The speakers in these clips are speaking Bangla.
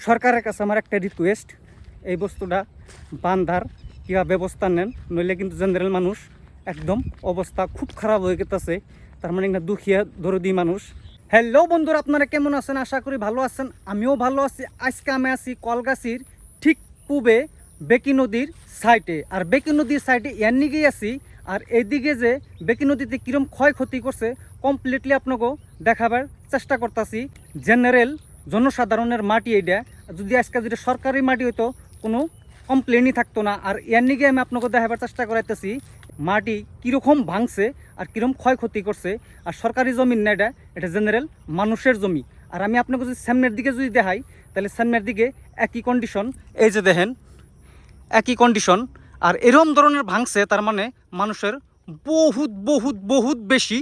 সরকারের কাছে আমার একটা রিকোয়েস্ট, এই বস্তুটা বান্ধার কিবা ব্যবস্থা নেন, নইলে কিন্তু জেনারেল মানুষ একদম অবস্থা খুব খারাপ হয়ে গেছে। তার মানে একটা দুঃখিয়া দরদি মানুষ। হ্যালো বন্ধুরা, আপনারা কেমন আছেন? আশা করি ভালো আছেন। আমিও ভালো আছি। আজকে আমি আছি কলগাছির ঠিক পূবে বেকি নদীর সাইডে। আর বেকি নদীর সাইডে এর নিগেই আছি। আর এইদিকে যে বেকি নদীতে কীরকম ক্ষয়ক্ষতি করছে কমপ্লিটলি আপনাকেও দেখাবার চেষ্টা করতেছি। জেনারেল জনসাধারণের মাটি এইটা, যদি আজকে যদি সরকারি মাটি হইতো কোনো কমপ্লেনই থাকতো না। আর এর নিগে আমি আপনাকে দেখাবার চেষ্টা করাইতেছি মাটি কীরকম ভাঙছে আর কীরকম ক্ষয়ক্ষতি করছে। আর সরকারি জমি না, এটা জেনারেল মানুষের জমি। আর আমি আপনাকে যদি সামনের দিকে যদি দেখাই, তাহলে সামনের দিকে একই কন্ডিশন, এই যে দেখেন একই কন্ডিশন। আর এরকম ধরনের ভাঙছে, তার মানে মানুষের বহুত বহুত বহুত বেশি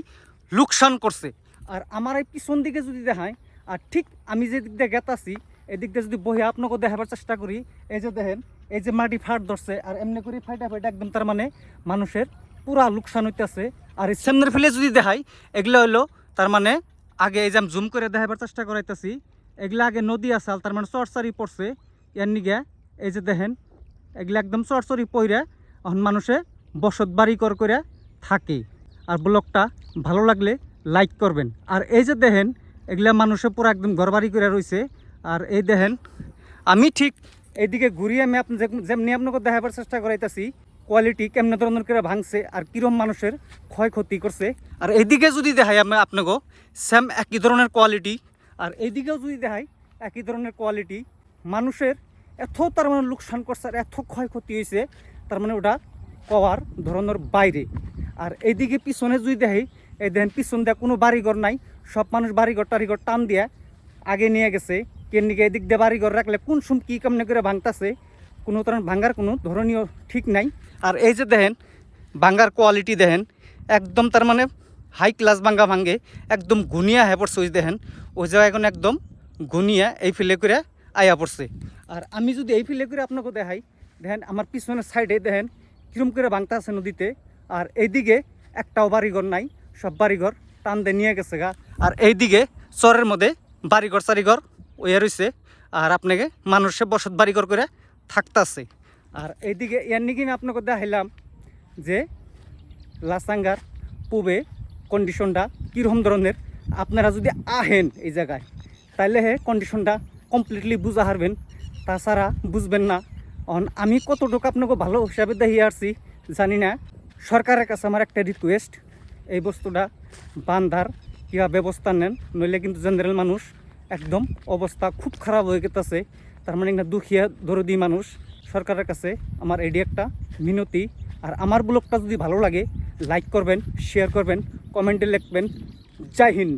লোকসান করছে। আর আমার এই পিছন দিকে যদি দেখাই, আর ঠিক আমি যে দিক দিয়ে গেতাছি এদিক দিয়ে যদি বহে আপনাকে দেখাবার চেষ্টা করি, এই যে দেখেন এই যে মাটি ফাট ধরছে আর এমনি করে ফাইটা ফাইটা একদম, তার মানে মানুষের পুরা লোকসান হইতেছে। আর এই সামনের ফেলে যদি দেখাই, এগুলো হলো তার মানে আগে এই যে আমি জুম করে দেখাবার চেষ্টা করাইতেছি, এগুলো আগে নদী আসাল, তার মানে চরচারি পড়ছে এর নিগে। এই যে দেখেন এগুলো একদম চরচরি পইরা এখন মানুষে বসত বাড়ি করে থাকে। আর ব্লগটা ভালো লাগলে লাইক করবেন। আর এই যে দেখেন এগুলা মানুষে পুরো একদম ঘরবাড়ি করে রয়েছে। আর এই দেখেন আমি ঠিক এইদিকে ঘুরিয়ে আমি যেমনি আপনাকে দেখাবার চেষ্টা করাইতেছি কোয়ালিটি কেমন ধরনের করে ভাঙছে আর কীরকম মানুষের ক্ষয়ক্ষতি করছে। আর এইদিকে যদি দেখাই আমি আপনাকে সেম একই ধরনের কোয়ালিটি, আর এইদিকেও যদি দেখাই একই ধরনের কোয়ালিটি। মানুষের এত তার মানে লোকসান করছে আর এত ক্ষয়ক্ষতি হয়েছে, তার মানে ওটা কওয়ার ধরনের বাইরে। আর এইদিকে পিছনে যদি দেখাই, এই দেখেন পিছন দিয়ে কোনো বাড়িঘর নাই, সব মানুষ বাড়িঘর টাড়িঘর টান দিয়ে আগে নিয়ে গেছে। কেনদিকে এদিক দিয়ে বাড়িঘর রাখলে কোন সুম কী কেমনে করে ভাঙতেছে, কোনো ধরনের ভাঙার কোনো ধরনীয় ঠিক নাই। আর এই যে দেখেন ভাঙ্গার কোয়ালিটি দেখেন একদম, তার মানে হাই ক্লাস ভাঙ্গা ভাঙ্গে একদম ঘুনিয়া হয়ে পড়ছে। ওই দেখেন ওই জায়গায় এখন একদম ঘুনিয়া এই ফিলে করে আয়া পড়ছে। আর আমি যদি এই ফিলে করে আপনাকে দেখাই, দেখেন আমার পিছনের সাইডে দেখেন কিরম করে ভাঙতে আছে নদীতে। আর এইদিকে একটাও বাড়িঘর নাই, সব বাড়িঘর টান দিয়ে নিয়ে গেছে গা। আর এইদিকে চরের মধ্যে বাড়িঘর চারিঘর ওয়া রয়েছে, আর আপনাকে মানুষের বসত বাড়িঘর করে থাকতেছে। আর এইদিকে এর নিকে আমি আপনাকে দেখাইলাম যে লাসাঙ্গার পূবে কন্ডিশনটা কীরকম ধরনের। আপনারা যদি আহেন এই জায়গায়, তাইলে হে কন্ডিশনটা কমপ্লিটলি বুঝা হারবেন, তাছাড়া বুঝবেন না। আমি কতটুকু আপনাকে ভালো হিসাবে দেখিয়ে আসছি জানি না। সরকারের কাছে আমার একটা রিকোয়েস্ট, এই বস্তুটা বান্ধার কিবা ব্যবস্থা নেন, নইলে কিন্তু জেনারেল মানুষ একদম অবস্থা খুব খারাপ হয়ে গেছে। তার মানে একটা দুঃখিয়া দরদি মানুষ। সরকারের কাছে আমার এডি একটা মিনতি। আর আমার ব্লগটা যদি ভালো লাগে লাইক করবেন, শেয়ার করবেন, কমেন্টে লিখবেন। জয় হিন্দ।